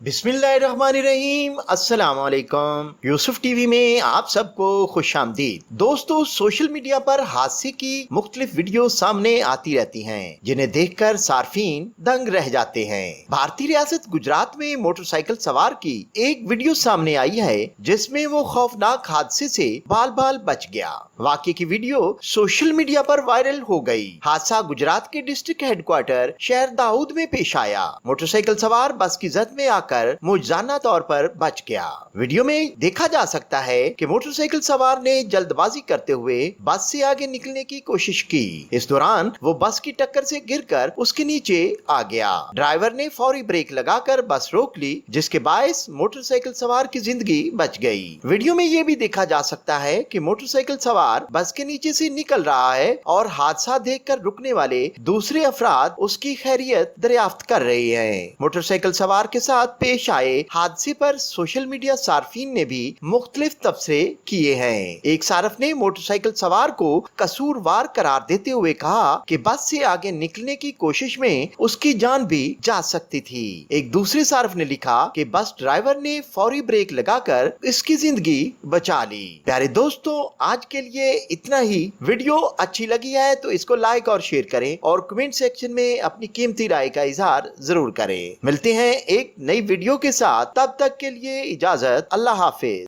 बिस्मिल्लाहिर्रहमानिर्रहीम। अस्सलाम वालेकुम। यूसुफ टीवी में आप सबको खुश आमदीद। दोस्तों, सोशल मीडिया पर हादसे की मुख्तलिफ वीडियो सामने आती रहती हैं, जिन्हें देखकर सार्फिन दंग रह जाते हैं। भारतीय रियासत गुजरात में मोटरसाइकिल सवार की एक वीडियो सामने आई है, जिसमें वो खौफनाक हादसे से बाल बाल बच गया। वाकई की वीडियो सोशल मीडिया पर वायरल हो गई। हादसा गुजरात के डिस्ट्रिक्ट हेडक्वार्टर शहर दाऊद में पेश आया। मोटरसाइकिल सवार बस की जद में आकर मुआवजाना तौर पर बच गया। वीडियो में देखा जा सकता है कि मोटरसाइकिल सवार ने जल्दबाजी करते हुए बस से आगे निकलने की कोशिश की। इस दौरान वो बस की टक्कर से गिरकर उसके नीचे आ गया। ड्राइवर ने फौरी ब्रेक लगाकर बस रोक ली, जिसके बायस मोटरसाइकिल सवार की जिंदगी बच गई। वीडियो में ये भी देखा जा सकता है कि मोटरसाइकिल सवार बस के नीचे से निकल रहा है और हादसा देखकर रुकने वाले दूसरे अफराद उसकी खैरियत दरियाफ्त कर रहे हैं। मोटरसाइकिल सवार के साथ पेश आए हादसे पर सोशल मीडिया सार्फिन ने भी मुख्तलिफ तबसरे किए हैं। एक सारफ ने मोटरसाइकिल सवार को कसूरवार करार देते हुए कहा कि बस से आगे निकलने की कोशिश में उसकी जान भी जा सकती थी। एक दूसरे सारफ ने लिखा कि बस ड्राइवर ने फौरी ब्रेक लगाकर इसकी जिंदगी बचा ली। प्यारे दोस्तों, आज के लिए इतना ही। वीडियो अच्छी लगी है तो इसको लाइक और शेयर करें और कमेंट सेक्शन में अपनी कीमती राय का इजहार जरूर करें। मिलते हैं एक नई वीडियो के साथ, तब तक के लिए इजाजत। अल्लाह हाफिज।